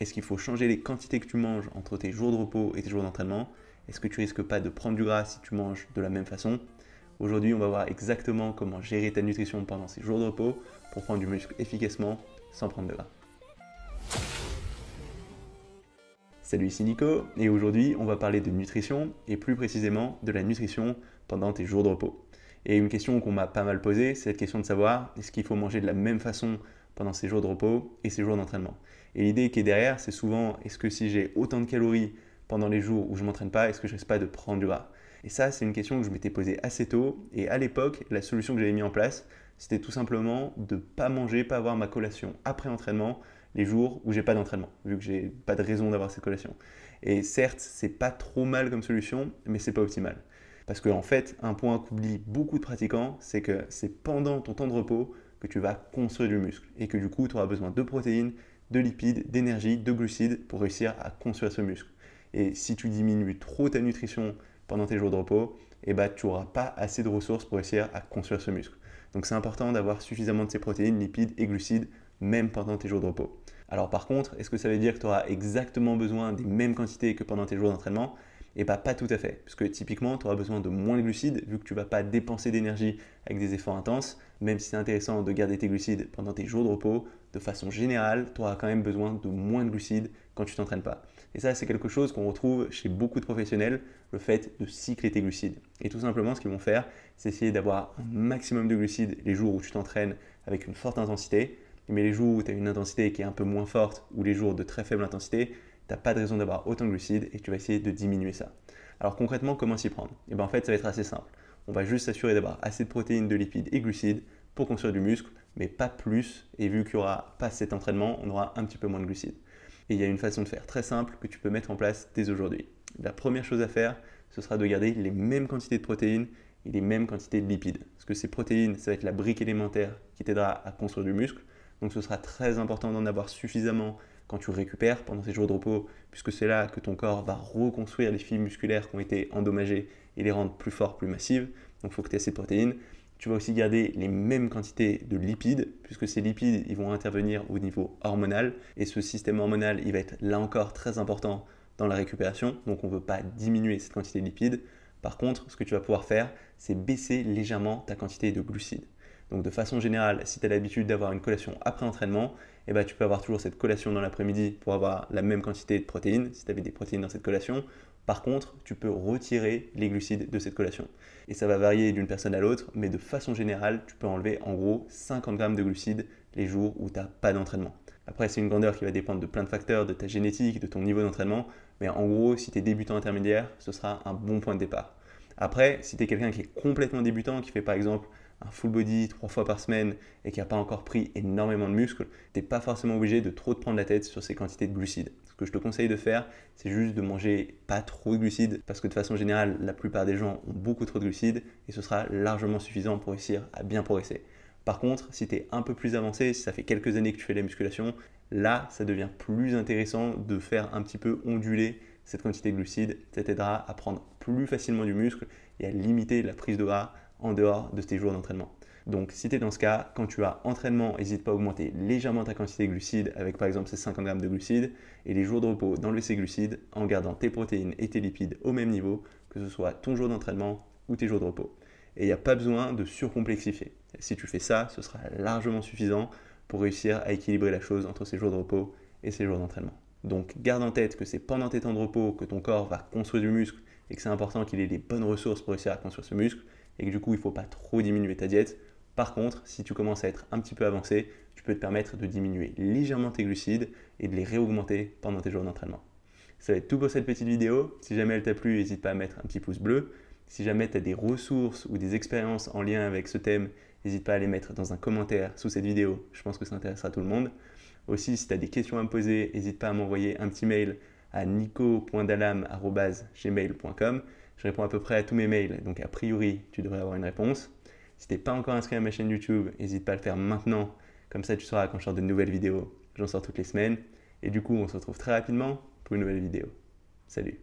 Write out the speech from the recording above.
Est-ce qu'il faut changer les quantités que tu manges entre tes jours de repos et tes jours d'entraînement? Est-ce que tu risques pas de prendre du gras si tu manges de la même façon? Aujourd'hui, on va voir exactement comment gérer ta nutrition pendant ces jours de repos pour prendre du muscle efficacement sans prendre de gras. Salut, ici Nico et aujourd'hui, on va parler de nutrition et plus précisément de la nutrition pendant tes jours de repos. Et une question qu'on m'a pas mal posée, c'est cette question de savoir est-ce qu'il faut manger de la même façon pendant ces jours de repos et ces jours d'entraînement. Et l'idée qui est derrière, c'est souvent est-ce que si j'ai autant de calories pendant les jours où je ne m'entraîne pas, est-ce que je risque pas de prendre du gras? Et ça, c'est une question que je m'étais posée assez tôt. Et à l'époque, la solution que j'avais mis en place, c'était tout simplement de ne pas manger, pas avoir ma collation après entraînement les jours où j'ai pas d'entraînement, vu que j'ai pas de raison d'avoir cette collation. Et certes, c'est pas trop mal comme solution, mais c'est pas optimal. Parce qu'en fait, un point qu'oublient beaucoup de pratiquants, c'est que c'est pendant ton temps de repos que tu vas construire du muscle et que du coup, tu auras besoin de protéines, de lipides, d'énergie, de glucides pour réussir à construire ce muscle. Et si tu diminues trop ta nutrition pendant tes jours de repos, tu n'auras pas assez de ressources pour réussir à construire ce muscle. Donc c'est important d'avoir suffisamment de ces protéines, lipides et glucides, même pendant tes jours de repos. Alors par contre, est-ce que ça veut dire que tu auras exactement besoin des mêmes quantités que pendant tes jours d'entraînement? Pas tout à fait, parce que typiquement, tu auras besoin de moins de glucides, vu que tu ne vas pas dépenser d'énergie avec des efforts intenses, même si c'est intéressant de garder tes glucides pendant tes jours de repos, de façon générale, tu auras quand même besoin de moins de glucides quand tu ne t'entraînes pas. Et ça, c'est quelque chose qu'on retrouve chez beaucoup de professionnels, le fait de cycler tes glucides. Et tout simplement, ce qu'ils vont faire, c'est essayer d'avoir un maximum de glucides les jours où tu t'entraînes avec une forte intensité, mais les jours où tu as une intensité qui est un peu moins forte ou les jours de très faible intensité, tu n'as pas de raison d'avoir autant de glucides et tu vas essayer de diminuer ça. Alors concrètement, comment s'y prendre? En fait, ça va être assez simple. On va juste s'assurer d'avoir assez de protéines, de lipides et glucides pour construire du muscle, mais pas plus. Et vu qu'il n'y aura pas cet entraînement, on aura un petit peu moins de glucides. Et il y a une façon de faire très simple que tu peux mettre en place dès aujourd'hui. La première chose à faire, ce sera de garder les mêmes quantités de protéines et les mêmes quantités de lipides. Parce que ces protéines, ça va être la brique élémentaire qui t'aidera à construire du muscle. Donc ce sera très important d'en avoir suffisamment quand tu récupères pendant ces jours de repos, puisque c'est là que ton corps va reconstruire les fibres musculaires qui ont été endommagées et les rendre plus fortes, plus massives. Donc il faut que tu aies ces protéines. Tu vas aussi garder les mêmes quantités de lipides, puisque ces lipides ils vont intervenir au niveau hormonal. Et ce système hormonal, il va être là encore très important dans la récupération. Donc on ne veut pas diminuer cette quantité de lipides. Par contre, ce que tu vas pouvoir faire, c'est baisser légèrement ta quantité de glucides. Donc de façon générale, si tu as l'habitude d'avoir une collation après entraînement, tu peux avoir toujours cette collation dans l'après-midi pour avoir la même quantité de protéines, si tu avais des protéines dans cette collation. Par contre, tu peux retirer les glucides de cette collation. Et ça va varier d'une personne à l'autre, mais de façon générale, tu peux enlever en gros 50 grammes de glucides les jours où tu n'as pas d'entraînement. Après, c'est une grandeur qui va dépendre de plein de facteurs, de ta génétique, de ton niveau d'entraînement, mais en gros, si tu es débutant intermédiaire, ce sera un bon point de départ. Après, si tu es quelqu'un qui est complètement débutant, qui fait par exemple un full body 3 fois par semaine et qui n'a pas encore pris énormément de muscles, tu n'es pas forcément obligé de trop te prendre la tête sur ces quantités de glucides. Ce que je te conseille de faire, c'est juste de manger pas trop de glucides parce que de façon générale, la plupart des gens ont beaucoup trop de glucides et ce sera largement suffisant pour réussir à bien progresser. Par contre, si tu es un peu plus avancé, si ça fait quelques années que tu fais de la musculation, là, ça devient plus intéressant de faire un petit peu onduler cette quantité de glucides. Ça t'aidera à prendre plus facilement du muscle et à limiter la prise de gras en dehors de tes jours d'entraînement. Donc si tu es dans ce cas, quand tu as entraînement, n'hésite pas à augmenter légèrement ta quantité de glucides avec par exemple ces 50 grammes de glucides et les jours de repos d'enlever ces glucides en gardant tes protéines et tes lipides au même niveau, que ce soit ton jour d'entraînement ou tes jours de repos. Et il n'y a pas besoin de surcomplexifier. Si tu fais ça, ce sera largement suffisant pour réussir à équilibrer la chose entre ces jours de repos et ces jours d'entraînement. Donc garde en tête que c'est pendant tes temps de repos que ton corps va construire du muscle et que c'est important qu'il ait les bonnes ressources pour réussir à construire ce muscle et que du coup il ne faut pas trop diminuer ta diète. Par contre, si tu commences à être un petit peu avancé, tu peux te permettre de diminuer légèrement tes glucides et de les réaugmenter pendant tes jours d'entraînement. Ça va être tout pour cette petite vidéo. Si jamais elle t'a plu, n'hésite pas à mettre un petit pouce bleu. Si jamais tu as des ressources ou des expériences en lien avec ce thème, n'hésite pas à les mettre dans un commentaire sous cette vidéo. Je pense que ça intéressera tout le monde. Aussi, si tu as des questions à me poser, n'hésite pas à m'envoyer un petit mail à nico.dalam@gmail.com. Je réponds à peu près à tous mes mails, donc a priori, tu devrais avoir une réponse. Si tu n'es pas encore inscrit à ma chaîne YouTube, n'hésite pas à le faire maintenant. Comme ça, tu sauras quand je sors de nouvelles vidéos. J'en sors toutes les semaines. Et du coup, on se retrouve très rapidement pour une nouvelle vidéo. Salut!